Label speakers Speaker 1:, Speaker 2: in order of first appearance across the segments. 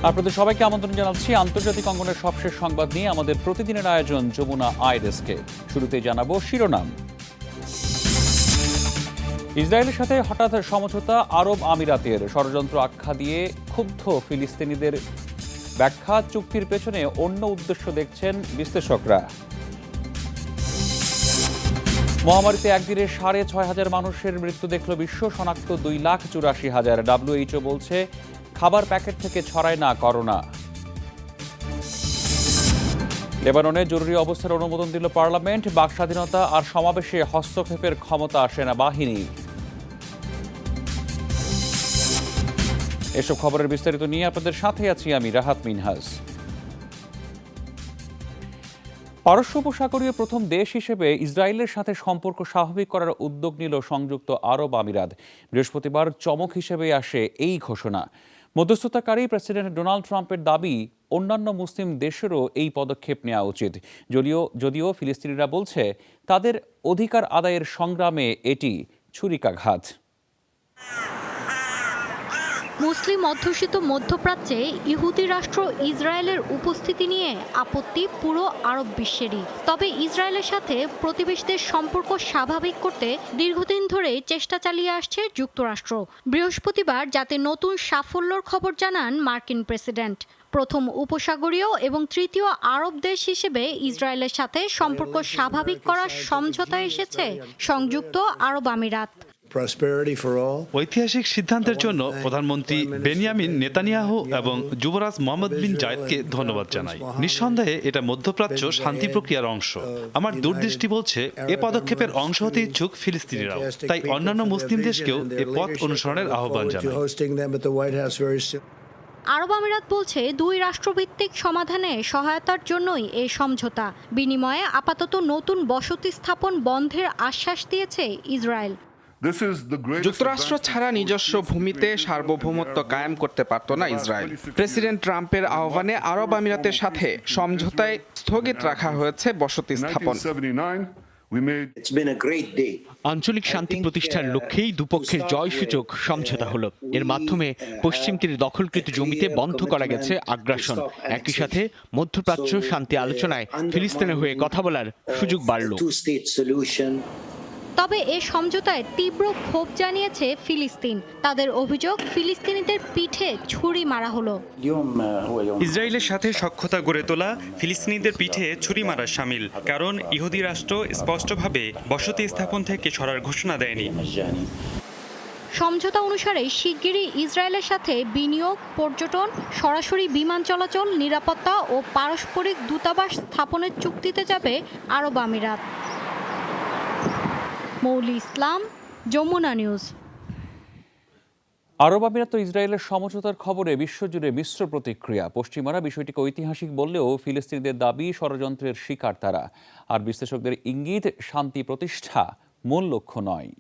Speaker 1: আপনাদের সবাইকে আমন্ত্রণ জানাচ্ছি আন্তর্জাতিক অঙ্গনের সবশেষ সংবাদ নিয়ে আমাদের প্রতিদিনের আয়োজন যমুনা আইডেস্কে। শুরুতেই জানাবো শিরোনাম। ইসরায়েলের সাথে হঠাৎ সমঝোতা আরব আমিরাতের, ষড়যন্ত্র আখ্যা দিয়ে ক্ষুব্ধ ফিলিস্তিনিদের ব্যাখ্যা, চুক্তির পেছনে অন্য উদ্দেশ্য দেখছেন বিশ্লেষকরা। মহামারীতে একদিনে 6,500 মানুষের মৃত্যু দেখল বিশ্ব, শনাক্ত 2,84,000। WHO বলছে খাবার প্যাকেট থেকে ছড়ায় না করোনা। লেবাননে জরুরি অবস্থার অনুমোদন দিল পার্লামেন্ট, বাক স্বাধীনতা আর সমাবেশে হস্তক্ষেপের ক্ষমতা সেনাবাহিনীর। এসব খবরের বিস্তারিত নিয়ে আপনাদের সাথে আছি আমি রাহাত মিনহাজ। পারস্য উপসাগরীয় প্রথম দেশ হিসেবে ইসরায়েলের সাথে সম্পর্ক স্বাভাবিক করার উদ্যোগ নিল সংযুক্ত আরব আমিরাত। বৃহস্পতিবার চমক হিসেবে আসে এই ঘোষণা। মধ্যস্থতাকারী প্রেসিডেন্ট ডোনাল্ড ট্রাম্পের দাবি, অন্যান্য মুসলিম দেশেরও এই পদক্ষেপ নেওয়া উচিত। যদিও ফিলিস্তিনিরা বলছে তাদের অধিকার আদায়ের সংগ্রামে এটি ছুরিকাঘাত।
Speaker 2: মুসলিম অধ্যুষিত মধ্যপ্রাচ্যে ইহুদি রাষ্ট্র ইসরায়েলের উপস্থিতি নিয়ে আপত্তি পুরো আরব বিশ্বেরই। তবে ইসরায়েলের সাথে প্রতিবেশীদের সম্পর্ক স্বাভাবিক করতে দীর্ঘদিন ধরে চেষ্টা চালিয়ে আসছে যুক্তরাষ্ট্র। বৃহস্পতিবার যাতে নতুন সাফল্যর খবর জানান মার্কিন প্রেসিডেন্ট। প্রথম উপসাগরীয় এবং তৃতীয় আরব দেশ হিসেবে ইসরায়েলের সাথে সম্পর্ক স্বাভাবিক করার সমঝোতা এসেছে সংযুক্ত আরব আমিরাত।
Speaker 3: ঐতিহাসিক সিদ্ধান্তের জন্য প্রধানমন্ত্রী বেনিয়ামিন নেতানিয়াহু এবং যুবরাজ মোহাম্মদ বিন জায়েদকে ধন্যবাদ জানাই। নিঃসন্দেহে এটা মধ্যপ্রাচ্য শান্তি প্রক্রিয়ার অংশ। আমার দূরদৃষ্টি বলছে এ পদক্ষেপের অংশ হতে ইচ্ছুক ফিলিস্তিনিরাও, তাই অন্যান্য মুসলিম দেশকেও এ পথ অনুসরণের আহ্বান জানাই।
Speaker 2: আরব আমিরাত বলছে দুই রাষ্ট্রভিত্তিক সমাধানে সহায়তার জন্যই এই সমঝোতা। বিনিময়ে আপাতত নতুন বসতি স্থাপন বন্ধের আশ্বাস দিয়েছে ইসরায়েল।
Speaker 4: যুক্তরাষ্ট্র ছাড়া নিজস্ব ভূমিতে সার্বভৌমত্ব কায়েম করতে পারত না ইসরায়েল। প্রেসিডেন্ট ট্রাম্পের আহ্বানে আরব আমিরাতের সাথে সমঝোতায় স্থগিত রাখা হয়েছে বসতি স্থাপন।
Speaker 5: আঞ্চলিক শান্তি প্রতিষ্ঠার লক্ষ্যেই দুপক্ষের জয়সূচক সমঝোতা হলো। এর মাধ্যমে পশ্চিম তীরে দখলকৃত জমিতে বন্ধ করা গেছে আগ্রাসন। একই সাথে মধ্যপ্রাচ্য শান্তি আলোচনায় ফিলিস্তিনের হয়ে কথা বলার সুযোগ বাড়ল।
Speaker 2: তবে এ সমঝোতায় তীব্র ক্ষোভ জানিয়েছে ফিলিস্তিন। তাদের অভিযোগ, ফিলিস্তিনিদের পিঠে ছুরি মারা হলো।
Speaker 6: ইসরায়েলের সাথে সখ্যতা গড়ে তোলা ফিলিস্তিনিদের পিঠে ছুরি মারা শামিল, কারণ ইহুদি রাষ্ট্র স্পষ্টভাবে বসতি স্থাপন থেকে সরার ঘোষণা দেয়নি।
Speaker 2: সমঝোতা অনুসারে শিগগিরই ইসরায়েলের সাথে বিনিয়োগ, পর্যটন, সরাসরি বিমান চলাচল, নিরাপত্তা ও পারস্পরিক দূতাবাস স্থাপনের চুক্তিতে যাবে আরব আমিরাত। মৌলি ইসলাম, যমুনা নিউজ।
Speaker 1: আরব আমিরাত ও ইসরায়েলের সমঝোতার খবরে বিশ্বজুড়ে মিশ্র প্রতিক্রিয়া। পশ্চিমারা বিষয়টিকে ঐতিহাসিক বললেও ফিলিস্তিনিদের দাবি ষড়যন্ত্রের শিকার তারা। আর বিশ্লেষকদের ইঙ্গিত, শান্তি প্রতিষ্ঠা মূল লক্ষ্য নয়।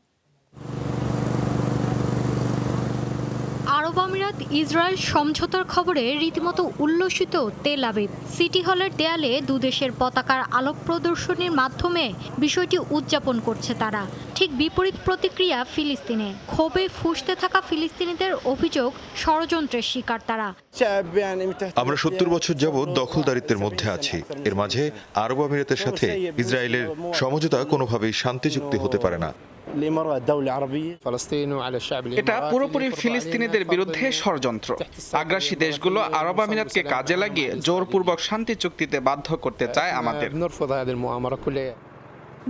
Speaker 2: আরব আমিরাত ইসরায়েল সমঝোতার খবরে রীতিমতো উল্লসিত তেল আবিব। সিটি হলের দেয়ালে দুদেশের পতাকার আলোক প্রদর্শনীর মাধ্যমে বিষয়টি উদযাপন করছে তারা। ঠিক বিপরীত প্রতিক্রিয়া ফিলিস্তিনে। ক্ষোভে ফুঁসতে থাকা ফিলিস্তিনিদের অভিযোগ, ষড়যন্ত্রের শিকার তারা।
Speaker 7: আমরা 70 বছর যাবৎ দখলদারিত্বের মধ্যে আছি। এর মাঝে আরব আমিরাতের সাথে ইসরায়েলের সমঝোতা কোনোভাবেই শান্তি চুক্তি হতে পারে না।
Speaker 4: এটা পুরোপুরি ফিলিস্তিনিদের বিরুদ্ধে ষড়যন্ত্র। আগ্রাসী দেশগুলো আরব আমিরাতকে কাজে লাগিয়ে জোরপূর্বক শান্তি চুক্তিতে বাধ্য করতে চায় আমাদের।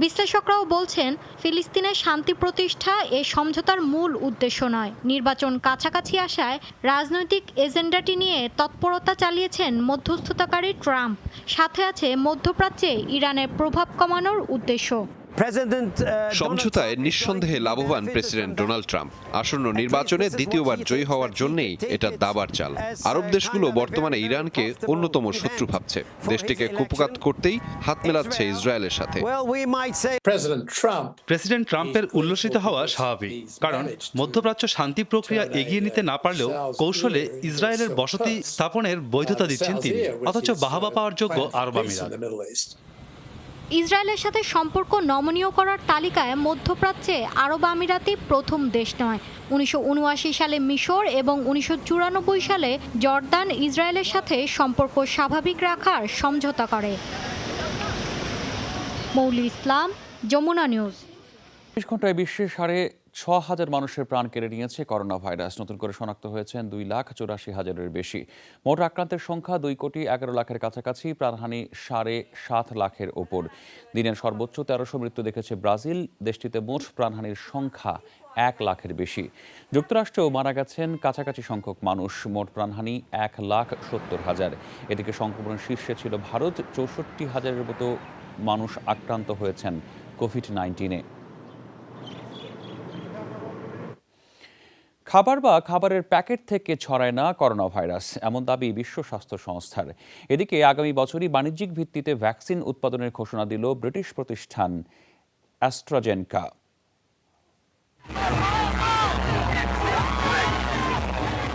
Speaker 2: বিশ্লেষকরাও বলছেন, ফিলিস্তিনের শান্তি প্রতিষ্ঠা এ সমঝোতার মূল উদ্দেশ্য নয়। নির্বাচন কাছাকাছি আসায় রাজনৈতিক এজেন্ডাটি নিয়ে তৎপরতা চালিয়েছেন মধ্যস্থতাকারী ট্রাম্প। সাথে আছে মধ্যপ্রাচ্যে ইরানের প্রভাব কমানোর উদ্দেশ্য।
Speaker 8: সমঝোতায় নিঃসন্দেহে লাভবান প্রেসিডেন্ট ডোনাল্ড ট্রাম্প। আসন্ন নির্বাচনে দ্বিতীয়বার জয়ী হওয়ার জন্যই এটা দাবার চাল। আরব দেশগুলো বর্তমানে ইরানকে অন্যতম শত্রু ভাবছে। দেশটিকে কুপকাত করতেই হাত মেলাচ্ছে ইসরায়েলের সাথে।
Speaker 3: প্রেসিডেন্ট ট্রাম্পের উল্লসিত হওয়া স্বাভাবিক, কারণ মধ্যপ্রাচ্য শান্তি প্রক্রিয়া এগিয়ে নিতে না পারলেও কৌশলে ইসরায়েলের বসতি স্থাপনের বৈধতা দিচ্ছেন তিনি, অথচ বাহবা পাওয়ার যোগ্য আরব আমিরাত।
Speaker 2: ইসরায়েলের সাথে সম্পর্ক নমনীয় করার তালিকায় মধ্যপ্রাচ্যে আরব আমিরাতই প্রথম দেশ নয়। 1979 সালে মিশর এবং 1994 সালে জর্দান ইসরায়েলের সাথে সম্পর্ক স্বাভাবিক রাখার সমঝোতা করে। মৌলি ইসলাম, যমুনা নিউজ।
Speaker 1: ২৪ ঘন্টায় বিশ্বে ৬,৫০০ মানুষের প্রাণ কেড়ে নিয়েছে করোনা ভাইরাস। নতুন করে শনাক্ত হয়েছেন 2,84,000-এর বেশি। মোট আক্রান্তের সংখ্যা 2,11,00,000-এর কাছাকাছি, প্রাণহানি 7.5 লাখের ওপর। দিনের সর্বোচ্চ 1300 মৃত্যু দেখেছে ব্রাজিল। দেশটিতে মোট প্রাণহানির সংখ্যা 1 লাখের বেশি। যুক্তরাষ্ট্রেও মারা গেছেন কাছাকাছি সংখ্যক মানুষ, মোট প্রাণহানি 1,70,000। এদিকে সংক্রমণের শীর্ষে ছিল ভারত, 64,000-এর মতো মানুষ আক্রান্ত হয়েছেন কোভিড-19-এ। খাবার বা খাবারের প্যাকেট থেকে ছড়ায় না করোনা ভাইরাস, এমন দাবি বিশ্ব স্বাস্থ্য সংস্থার। এদিকে আগামী বছরই বাণিজ্যিক ভিত্তিতে ভ্যাকসিন উৎপাদনের ঘোষণা দিল ব্রিটিশ প্রতিষ্ঠান অ্যাস্ট্রাজেনেকা।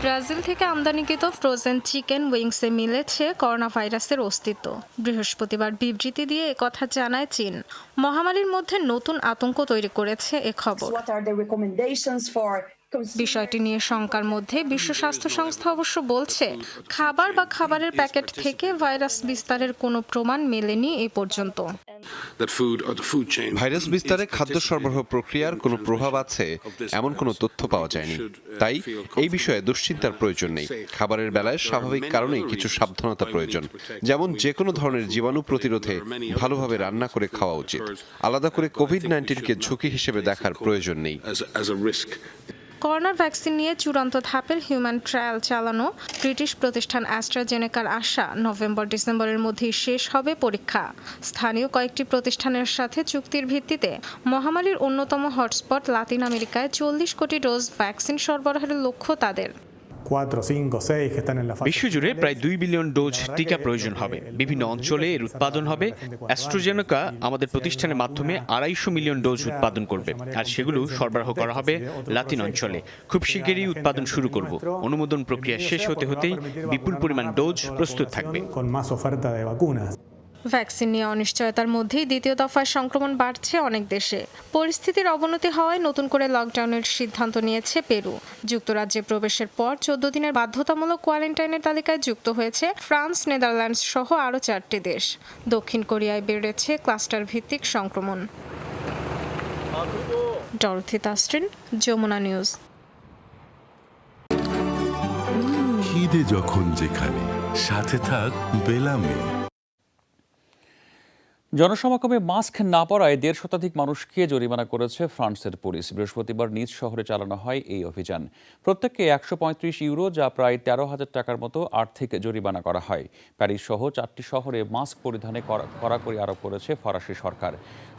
Speaker 9: ব্রাজিল থেকে আমদানিকৃত ফ্রোজেন চিকেন উইংসে মিলেছে করোনা ভাইরাসের অস্তিত্ব। বৃহস্পতিবার বিবৃতি দিয়ে একথা জানায় চীন। মহামারীর মধ্যে নতুন আতঙ্ক তৈরি করেছে এ খবর। বিষয়টি নিয়ে শঙ্কার মধ্যে বিশ্ব স্বাস্থ্য সংস্থা অবশ্য বলছে, খাবার বা খাবারের প্যাকেট থেকে ভাইরাস বিস্তারের কোনো প্রমাণ মেলেনি এ পর্যন্ত।
Speaker 8: ভাইরাস বিস্তারে খাদ্য সরবরাহ প্রক্রিয়ার কোনো প্রভাব আছে এমন কোনো তথ্য পাওয়া যায়নি। তাই এই বিষয়ে দুশ্চিন্তার প্রয়োজন নেই। খাবারের বেলায় স্বাভাবিক কারণেই কিছু সাবধানতা প্রয়োজন, যেমন যে কোনো ধরনের জীবাণু প্রতিরোধে ভালোভাবে রান্না করে খাওয়া উচিত। আলাদা করে কোভিড-19-কে ঝুঁকি হিসেবে দেখার প্রয়োজন নেই।
Speaker 9: করোনার ভ্যাকসিন নিয়ে চূড়ান্ত ধাপের হিউম্যান ট্রায়াল চালানো ব্রিটিশ প্রতিষ্ঠান অ্যাস্ট্রাজেনেকার আশা, নভেম্বর-ডিসেম্বরের মধ্যেই শেষ হবে পরীক্ষা। স্থানীয় কয়েকটি প্রতিষ্ঠানের সাথে চুক্তির ভিত্তিতে মহামারীর অন্যতম হটস্পট লাতিন আমেরিকায় 40 কোটি ডোজ ভ্যাকসিন সরবরাহের লক্ষ্য তাদের।
Speaker 5: বিশ্বজুড়ে প্রায় 2 বিলিয়ন ডোজ টিকা প্রয়োজন হবে। বিভিন্ন অঞ্চলে এর উৎপাদন হবে। অ্যাস্ট্রাজেনেকা আমাদের প্রতিষ্ঠানের মাধ্যমে 250 মিলিয়ন ডোজ উৎপাদন করবে, আর সেগুলো সরবরাহ করা হবে লাতিন অঞ্চলে। খুব শিগগিরই উৎপাদন শুরু করব। অনুমোদন প্রক্রিয়া শেষ হতেই বিপুল পরিমাণ ডোজ প্রস্তুত থাকবে।
Speaker 9: ভ্যাকসিন নিয়ে অনিশ্চয়তার মধ্যেই দ্বিতীয় দফায় সংক্রমণ বাড়ছে অনেক দেশে। পরিস্থিতির অবনতি হওয়ায় নতুন করে লকডাউনের সিদ্ধান্ত নিয়েছে পেরু। যুক্তরাজ্যে প্রবেশের পর 14 দিনের বাধ্যতামূলক কোয়ারেন্টাইনের তালিকায় যুক্ত হয়েছে ফ্রান্স, নেদারল্যান্ডস সহ আরও 4টি দেশ। দক্ষিণ কোরিয়ায় বেড়েছে ক্লাস্টার ভিত্তিক সংক্রমণ। ডরথি তাস্ট্রিন, যমুনা নিউজ।
Speaker 10: খিদে যখন যেখানে, সাথে থাক বেলামে।
Speaker 1: জনসমাগমে মাস্ক না পরায় 1.5 শতাধিক মানুষকে জরিমানা করেছে ফ্রান্সের পুলিশ। বৃহস্পতিবার নিজ শহরে চালানো হয় এই অভিযান। প্রত্যেককে 135 ইউরো, যা প্রায় 13,000 টাকার মতো আর্থিক জরিমানা করা হয়। প্যারিস সহ 4টি শহরে মাস্ক পরিধানে কড়াকড়ি আরোপ করেছে ফরাসি সরকার।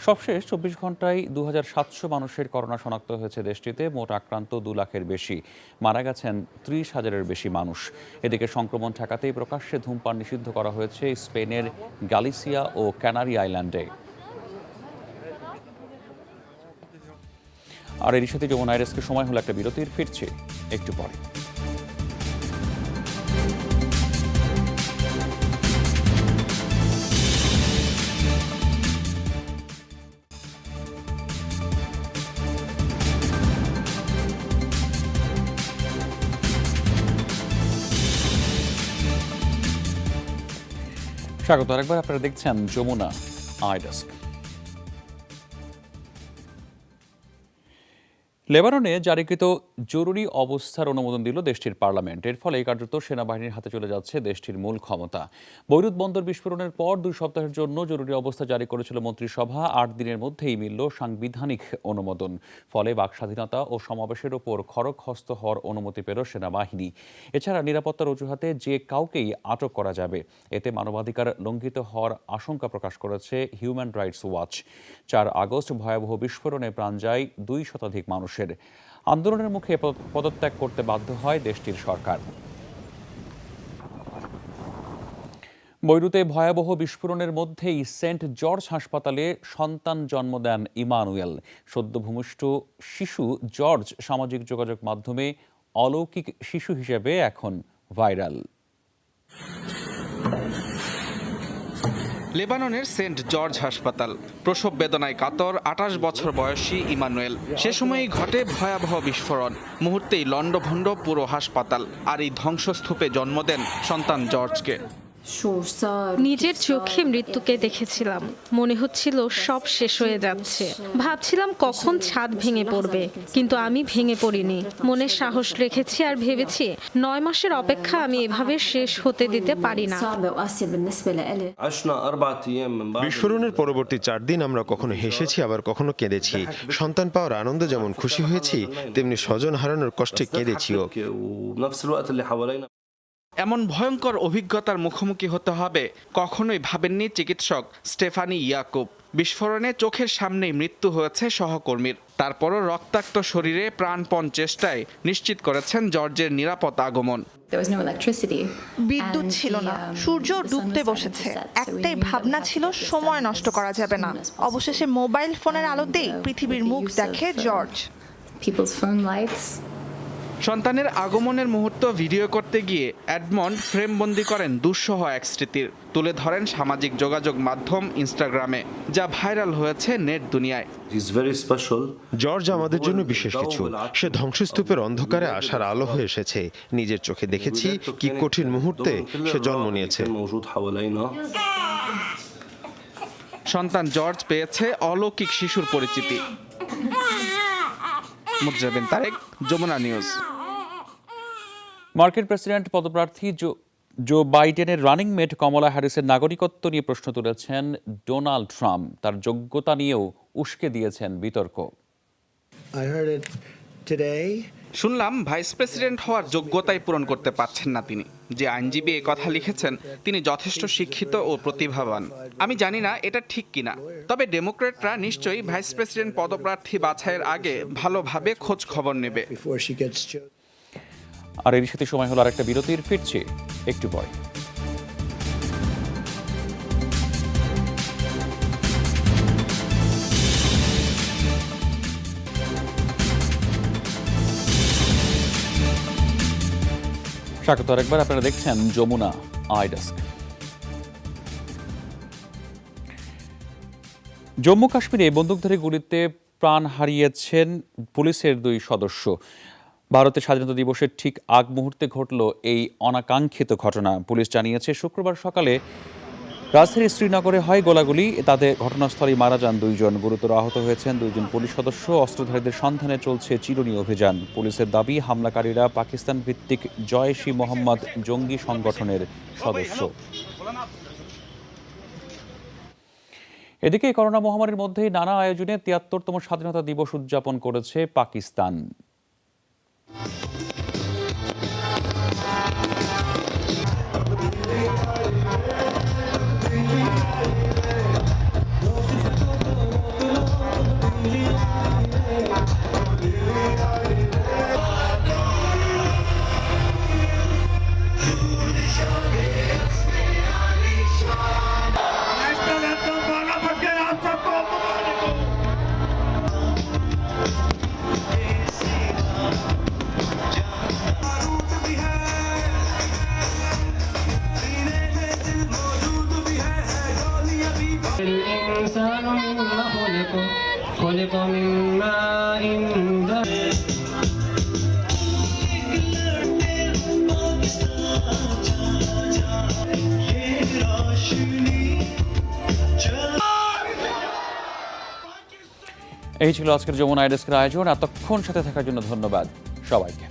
Speaker 1: সবশেষ 24 ঘন্টায় 2,700 মানুষের করোনা শনাক্ত হয়েছে দেশটিতে। মোট আক্রান্ত 2 লাখের বেশি, মারা গেছেন 30,000-এর বেশি মানুষ। এদিকে সংক্রমণ ঠেকাতেই প্রকাশ্যে ধূমপান নিষিদ্ধ করা হয়েছে স্পেনের গালিসিয়া ও ক্যানারি আইল্যান্ডে। আর এর সাথে যমুনা আইরেসকে সময় হলো একটা বিরতির। ফিরছে একটু পরে। স্বাগত আরেকবার। আপনারা দেখছেন যমুনা আইডেস্ক। লেবাননে জারিকৃত জরুরি অবস্থার অনুমোদন দিল দেশটির পার্লামেন্ট। এর ফলে কার্যত সেনাবাহিনীর হাতে চলে যাচ্ছে দেশটির মূল ক্ষমতা। বৈরুত বন্দর বিস্ফোরণের পর 2 সপ্তাহের জন্য জরুরি অবস্থা জারি করেছিল মন্ত্রিসভা। 8 দিনের মধ্যেই মিলল সাংবিধানিক অনুমোদন। ফলে বাকস্বাধীনতা ও সমাবেশের ওপর খড়গহস্ত হওয়ার অনুমতি পেল সেনাবাহিনী। এছাড়া নিরাপত্তার অজুহাতে যে কাউকেই আটক করা যাবে। এতে মানবাধিকার লঙ্ঘিত হওয়ার আশঙ্কা প্রকাশ করেছে হিউম্যান রাইটস ওয়াচ। 4 আগস্ট ভয়াবহ বিস্ফোরণে প্রাণ যায় 2 শতাধিক মানুষের। আন্দোলনের মুখে পদত্যাগ করতে বাধ্য হয় দেশটির সরকার। বৈরুতে ভয়াবহ বিস্ফোরণের মধ্যেই সেন্ট জর্জ হাসপাতালে সন্তান জন্ম দেন ইমানুয়েল। সদ্য ভূমিষ্ঠ শিশু জর্জ সামাজিক যোগাযোগ মাধ্যমে অলৌকিক শিশু হিসেবে এখন ভাইরাল।
Speaker 4: লেবাননের সেন্ট জর্জ হাসপাতাল, প্রসব বেদনায় কাতর 28 বছর বয়সী ইমানুয়েল। সে সময়ই ঘটে ভয়াবহ বিস্ফোরণ। মুহূর্তেই লণ্ডভণ্ড পুরো হাসপাতাল, আর এই ধ্বংসস্তূপে জন্ম দেন সন্তান জর্জকে।
Speaker 9: নিজের চোখে মৃত্যুকে দেখেছিলাম, মনে হচ্ছিল সব শেষ হয়ে যাচ্ছে। ভাবছিলাম কখন ছাদ ভেঙে পড়বে, কিন্তু আমি ভেঙে পড়িনি। মনে সাহস রেখেছি আর ভেবেছি 9 মাসের অপেক্ষা আমি এভাবে শেষ হতে দিতে পারি না।
Speaker 11: বিস্ফোরণের পরবর্তী 4 দিন আমরা কখনো হেসেছি, আবার কখনো কেঁদেছি। সন্তান পাওয়ার আনন্দে যেমন খুশি হয়েছি, তেমনি স্বজন হারানোর কষ্টে কেঁদেছিও।
Speaker 4: এমন ভয়ঙ্কর অভিজ্ঞতার মুখোমুখি হতে হবে কখনোই ভাবেননি চিকিৎসক স্টেফানি ইয়াকুব। বিস্ফোরণে চোখের সামনেই মৃত্যু হয়েছে সহকর্মীর। তারপরও রক্তাক্ত শরীরে প্রাণপণ চেষ্টায় নিশ্চিত করেছেন জর্জের নিরাপদ আগমন।
Speaker 12: বিদ্যুৎ ছিল না, সূর্য ডুবতে বসেছে। একটাই ভাবনা ছিল, সময় নষ্ট করা যাবে না। অবশেষে মোবাইল ফোনের আলোতেই পৃথিবীর মুখ দেখে জর্জ।
Speaker 4: সন্তানের আগমনের মুহূর্ত ভিডিও করতে গিয়ে এডমন্ড ফ্রেমবন্দি করেন দুঃসহ এক স্মৃতির। তুলে ধরেন সামাজিক যোগাযোগ মাধ্যম ইনস্টাগ্রামে, যা ভাইরাল হয়েছে নেট দুনিয়ায়।
Speaker 11: জর্জ আমাদের জন্য বিশেষ কিছু। সে ধ্বংসস্তূপের অন্ধকারে আসার আলো হয়ে এসেছে। নিজের চোখে দেখেছি কি কঠিন মুহূর্তে সে জন্ম নিয়েছে।
Speaker 4: সন্তান জর্জ পেয়েছে অলৌকিক শিশুর পরিচিতি। মুজাবিন তারেক, যমুনা নিউজ।
Speaker 1: মার্কিন প্রেসিডেন্ট পদপ্রার্থী জো বাইডেনের রানিং মেট কমলা হ্যারিসের নাগরিকত্ব নিয়ে প্রশ্ন তুলেছেন ডোনাল্ড ট্রাম্প। তার যোগ্যতা নিয়েও উস্কে দিয়েছেন বিতর্ক।
Speaker 4: শুনলাম ভাইস প্রেসিডেন্ট হওয়ার যোগ্যতাই পূরণ করতে পারছেন না তিনি। যে আইনজীবী এ কথা লিখেছেন তিনি যথেষ্ট শিক্ষিত ও প্রতিভাবান। আমি জানি না এটা ঠিক কিনা, তবে ডেমোক্র্যাটরা নিশ্চয়ই ভাইস প্রেসিডেন্ট পদপ্রার্থী বাছাইয়ের আগে ভালোভাবে খোঁজ খবর নেবে।
Speaker 1: আর এর সাথে সময় হলো আরেকটা বিরতির, ফিরছি একটু পরে। স্বাগত আরেকবার, আপনারা দেখছেন যমুনা আই ডেস্ক। জম্মু কাশ্মীরে বন্দুকধারী গুলিতে প্রাণ হারিয়েছেন পুলিশের 2 সদস্য। ভারতের স্বাধীনতা দিবসের ঠিক আগ মুহূর্তে ঘটল এই অনাকাঙ্ক্ষিত ঘটনা। পুলিশ জানিয়েছে শুক্রবার সকালে রাজধানীর শ্রীনগরে হয় গোলাগুলি। তাতে ঘটনাস্থলেই মারা যান 2 জন। গুরুতর আহত হয়েছেন 2 জন পুলিশ সদস্য। অস্ত্রধারীদের সন্ধানে চলছে চিরুনি অভিযান। পুলিশের দাবি হামলাকারীরা পাকিস্তান ভিত্তিক জয়শ-ই মোহাম্মদ জঙ্গি সংগঠনের সদস্য। এদিকে করোনা মহামারীর মধ্যেই নানা আয়োজনে ৭৩তম স্বাধীনতা দিবস উদযাপন করেছে পাকিস্তান। এই ছিল আজকের যমুনা আই ডেস্কের আয়োজন। এতক্ষণ সাথে থাকার জন্য ধন্যবাদ সবাইকে।